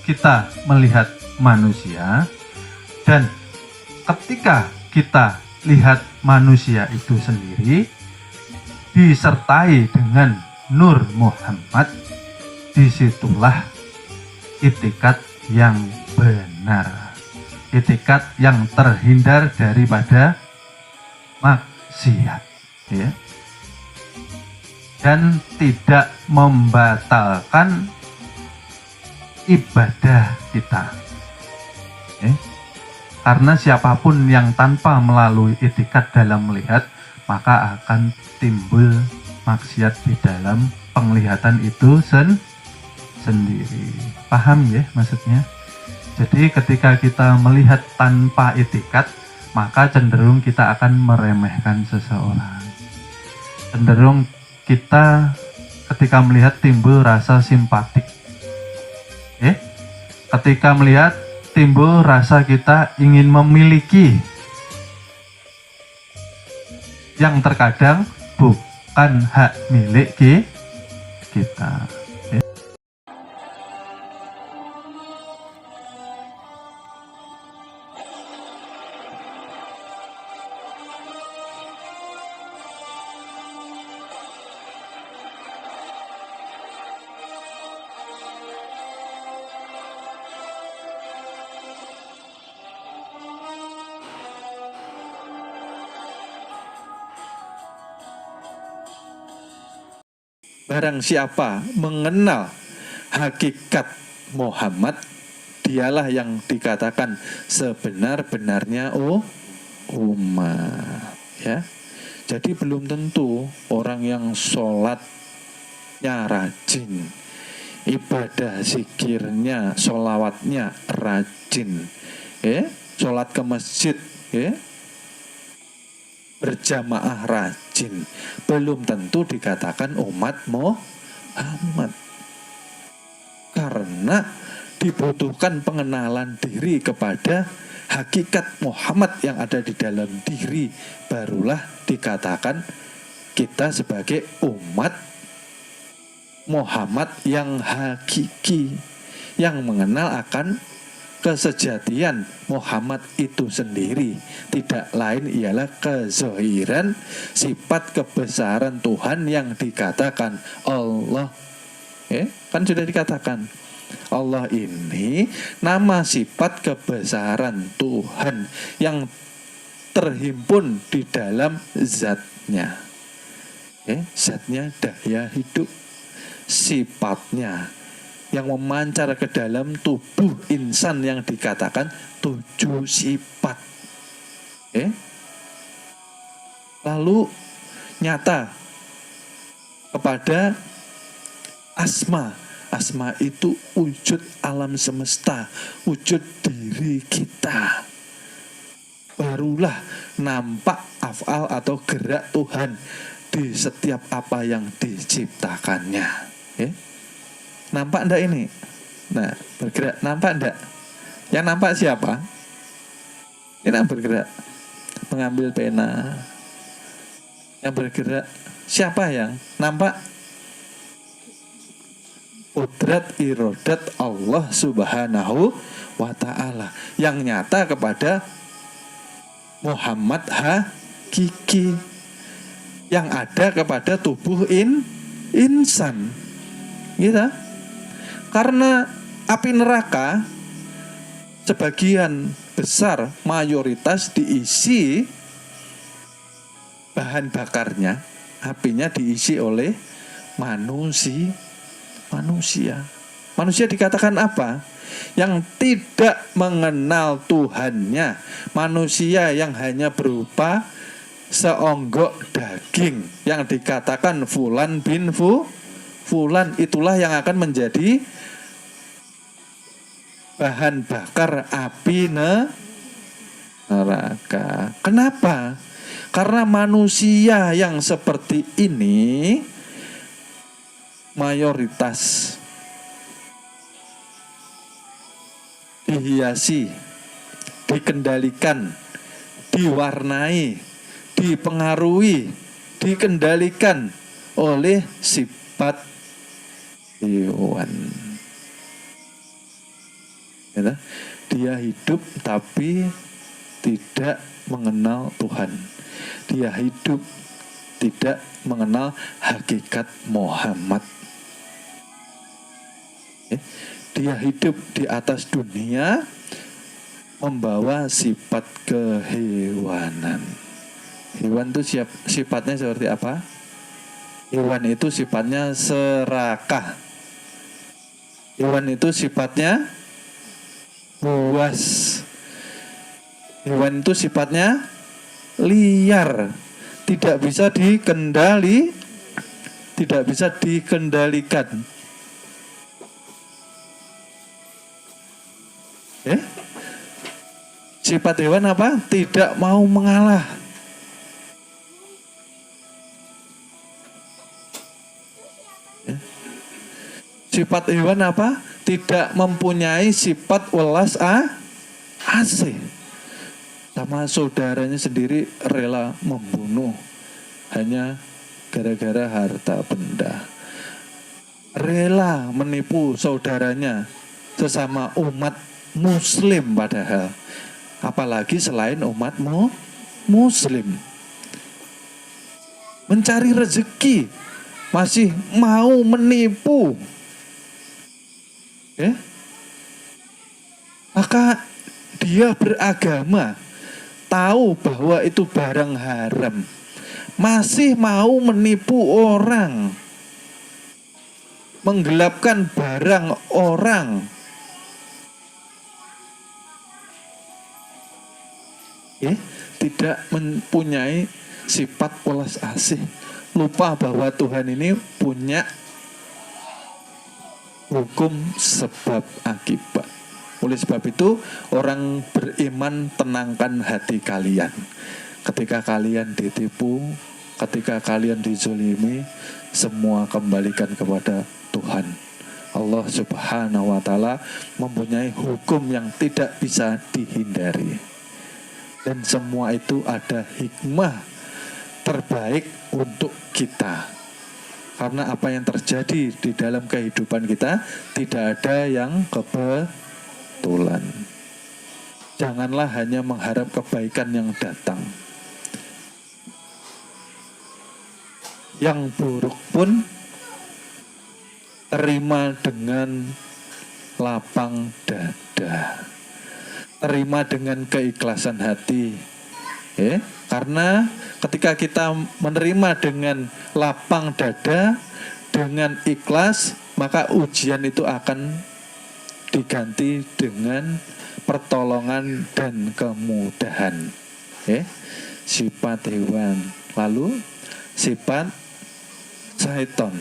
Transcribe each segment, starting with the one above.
kita melihat manusia, dan ketika kita lihat manusia itu sendiri disertai dengan Nur Muhammad, disitulah itikat yang benar, itikat yang terhindar daripada maksiat, ya, dan tidak membatalkan ibadah kita, ya. Karena siapapun yang tanpa melalui itikat dalam melihat, maka akan timbul maksiat di dalam penglihatan itu sendiri. Paham ya maksudnya? Jadi ketika kita melihat tanpa itikat, maka cenderung kita akan meremehkan seseorang. Cenderung kita ketika melihat timbul rasa simpatik. Ketika melihat timbul rasa kita ingin memiliki, yang terkadang bukan hak milik kita. Barang siapa mengenal hakikat Muhammad, dialah yang dikatakan sebenar-benarnya umat, ya. Jadi belum tentu orang yang sholatnya rajin, ibadah zikirnya, sholawatnya rajin, sholat ke masjid, berjamaah rajin, belum tentu dikatakan umat Muhammad. Karena dibutuhkan pengenalan diri kepada hakikat Muhammad yang ada di dalam diri, barulah dikatakan kita sebagai umat Muhammad yang hakiki, yang mengenal akan kesejatian Muhammad itu sendiri. Tidak lain ialah kezahiran sifat kebesaran Tuhan yang dikatakan Allah. Kan sudah dikatakan Allah ini nama sifat kebesaran Tuhan yang terhimpun di dalam zatnya. Zatnya daya hidup, sifatnya yang memancar ke dalam tubuh insan yang dikatakan 7 sifat. Lalu nyata kepada asma. Asma itu wujud alam semesta, wujud diri kita. Barulah nampak af'al atau gerak Tuhan di setiap apa yang diciptakannya. Nampak enggak ini? Nah, bergerak. Nampak enggak? Yang nampak siapa? Ini yang bergerak. Mengambil pena. Yang bergerak. Siapa yang nampak? Qudrat irodat Allah subhanahu wa ta'ala. Yang nyata kepada Muhammad hakiki. Yang ada kepada tubuh insan. Gitu. Karena api neraka sebagian besar mayoritas diisi bahan bakarnya, apinya diisi oleh manusia. Manusia dikatakan apa? Yang tidak mengenal Tuhannya, manusia yang hanya berupa seonggok daging, yang dikatakan fulan bin fulan, itulah yang akan menjadi bahan bakar api neraka. Kenapa? Karena manusia yang seperti ini mayoritas dihiasi, dikendalikan, diwarnai, dipengaruhi, dikendalikan oleh sifat hewan. Ya, dia hidup tapi tidak mengenal Tuhan. Dia hidup tidak mengenal hakikat Muhammad. Dia hidup di atas dunia membawa sifat kehewanan. Hewan itu sifatnya seperti apa? Hewan itu sifatnya serakah. Hewan itu sifatnya buas. Hewan itu sifatnya liar, tidak bisa dikendalikan. Sifat hewan apa? Tidak mau mengalah. Sifat hewan apa? Tidak mempunyai sifat welas asih. Sama saudaranya sendiri rela membunuh hanya gara-gara harta benda. Rela menipu saudaranya sesama umat muslim padahal. Apalagi selain umat muslim. Mencari rezeki masih mau menipu. Maka dia beragama, tahu bahwa itu barang haram, masih mau menipu orang, menggelapkan barang orang. Tidak mempunyai sifat welas asih, lupa bahwa Tuhan ini punya hukum sebab akibat. Oleh sebab itu, orang beriman tenangkan hati kalian. Ketika kalian ditipu, ketika kalian dizolimi, semua kembalikan kepada Tuhan. Allah Subhanahu wa Ta'ala mempunyai hukum yang tidak bisa dihindari. Dan semua itu ada hikmah terbaik untuk kita. Karena apa yang terjadi di dalam kehidupan kita tidak ada yang kebetulan. Janganlah hanya mengharap kebaikan yang datang. Yang buruk pun terima dengan lapang dada. Terima dengan keikhlasan hati. Karena ketika kita menerima dengan lapang dada, dengan ikhlas, maka ujian itu akan diganti dengan pertolongan dan kemudahan. Sifat hewan. Lalu sifat syaitan.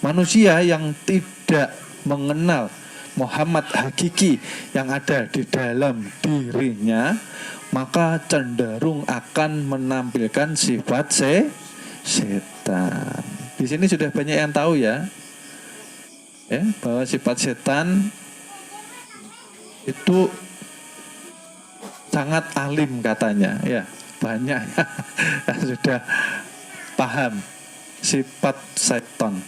Manusia yang tidak mengenal Muhammad hakiki yang ada di dalam dirinya, maka cenderung akan menampilkan sifat setan. Di sini sudah banyak yang tahu ya, bahwa sifat setan itu sangat alim katanya, ya banyak yang sudah paham sifat setan,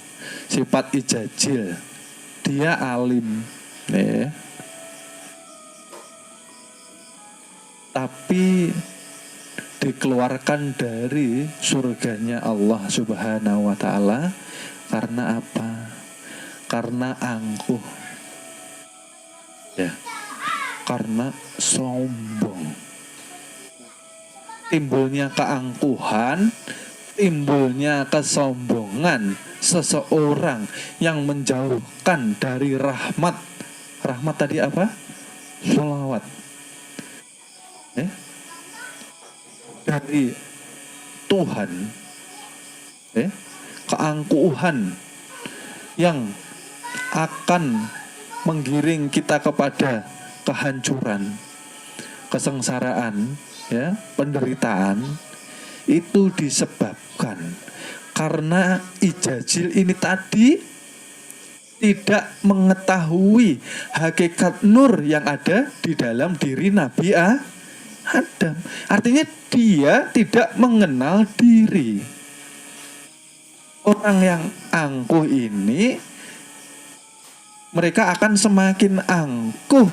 sifat ijajil, dia alim. Tapi dikeluarkan dari surganya Allah Subhanahu wa Ta'ala karena apa? Karena angkuh, karena sombong. Timbulnya keangkuhan, timbulnya kesombongan seseorang yang menjauhkan dari rahmat. Rahmat tadi apa? Sholawat. Dari Tuhan. Keangkuhan yang akan menggiring kita kepada kehancuran, kesengsaraan, penderitaan, itu disebabkan karena ijajil ini tadi tidak mengetahui hakikat nur yang ada di dalam diri Nabi Adam. Artinya dia tidak mengenal diri. Orang yang angkuh ini, mereka akan semakin angkuh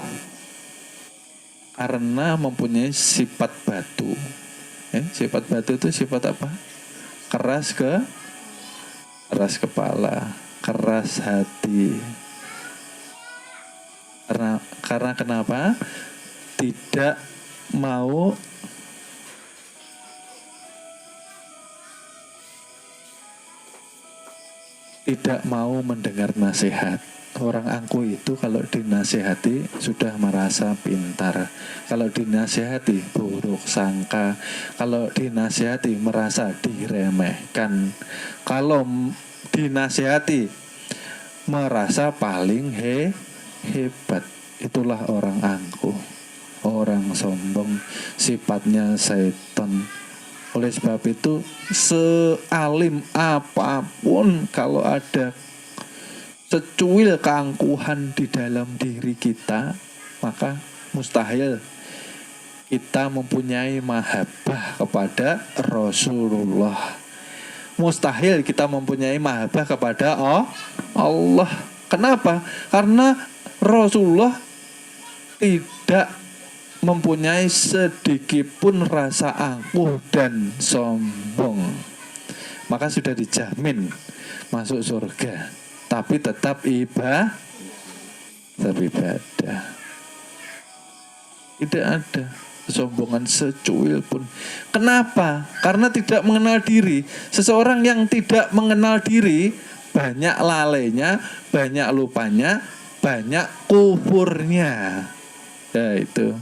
karena mempunyai sifat batu. Sifat batu itu sifat apa? Keras kepala, keras hati. Karena kenapa? Tidak mau mendengar nasihat. Orang angkuh itu kalau dinasihati sudah merasa pintar. Kalau dinasihati buruk sangka. Kalau dinasihati merasa diremehkan. Kalau dinasihati merasa paling hebat. Itulah orang angkuh, orang sombong, sifatnya setan. Oleh sebab itu, sealim apapun kalau ada secuil keangkuhan di dalam diri kita, maka mustahil kita mempunyai mahabbah kepada Rasulullah. Mustahil kita mempunyai mahabbah kepada Allah. Kenapa? Karena Rasulullah tidak mempunyai sedikit pun rasa angkuh dan sombong. Maka sudah dijamin masuk surga. Tapi tetap ibadah. Tidak ada kesombongan secuil pun. Kenapa? Karena tidak mengenal diri. Seseorang yang tidak mengenal diri, banyak lalainya, banyak lupanya, banyak kufurnya. Ya itu.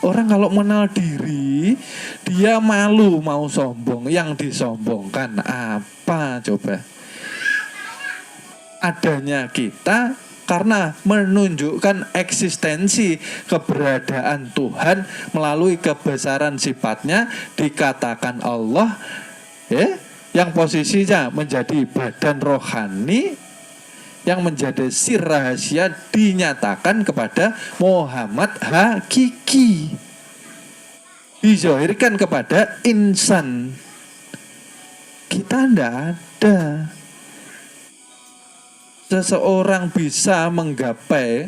Orang kalau mengenal diri, dia malu mau sombong. Yang disombongkan apa coba? Adanya kita karena menunjukkan eksistensi keberadaan Tuhan melalui kebesaran sifatnya, dikatakan Allah yang posisinya menjadi badan rohani, yang menjadi sir rahasia dinyatakan kepada Muhammad hakiki, dizohirkan kepada insan. Kita tidak ada. Seseorang bisa menggapai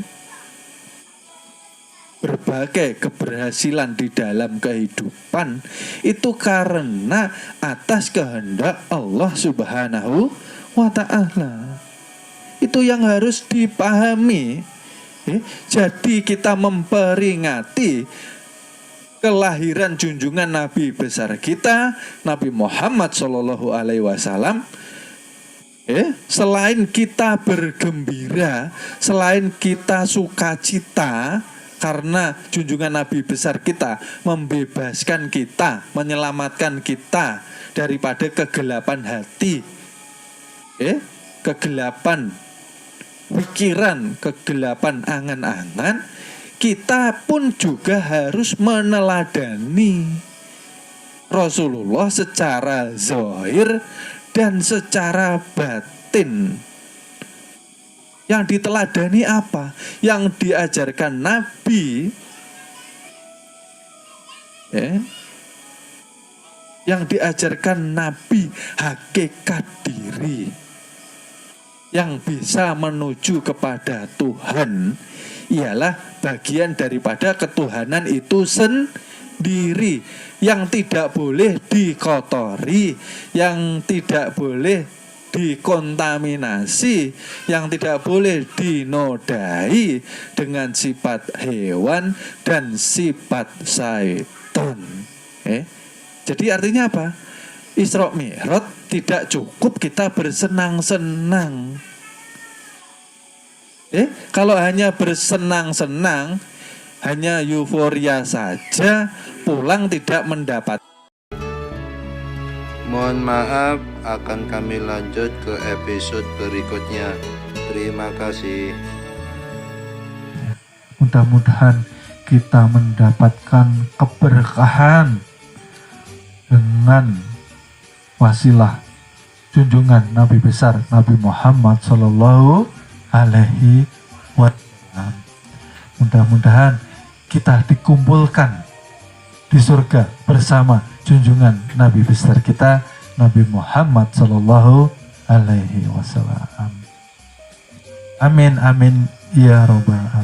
berbagai keberhasilan di dalam kehidupan itu karena atas kehendak Allah Subhanahu wa Ta'ala. Itu yang harus dipahami. Jadi kita memperingati kelahiran junjungan Nabi besar kita, Nabi Muhammad SAW. Selain kita bergembira, selain kita sukacita karena junjungan Nabi besar kita membebaskan kita, menyelamatkan kita daripada kegelapan hati, kegelapan pikiran, kegelapan angan-angan, kita pun juga harus meneladani Rasulullah secara zahir dan secara batin. Yang diteladani apa? Yang diajarkan Nabi, yang diajarkan Nabi hakikat diri yang bisa menuju kepada Tuhan ialah bagian daripada ketuhanan itu sendiri, yang tidak boleh dikotori, yang tidak boleh dikontaminasi, yang tidak boleh dinodai dengan sifat hewan dan sifat syaitan. Jadi artinya apa? Isra Mi'raj tidak cukup kita bersenang-senang. Kalau hanya bersenang-senang, hanya euforia saja, pulang tidak mendapat. Mohon maaf, akan kami lanjut ke episode berikutnya. Terima kasih. Mudah-mudahan kita mendapatkan keberkahan dengan wasilah junjungan Nabi besar Nabi Muhammad Sallallahu Alaihi Wasallam. Mudah-mudahan kita dikumpulkan di surga bersama junjungan Nabi besar kita Nabi Muhammad Sallallahu Alaihi Wasallam. Amin amin ya robbal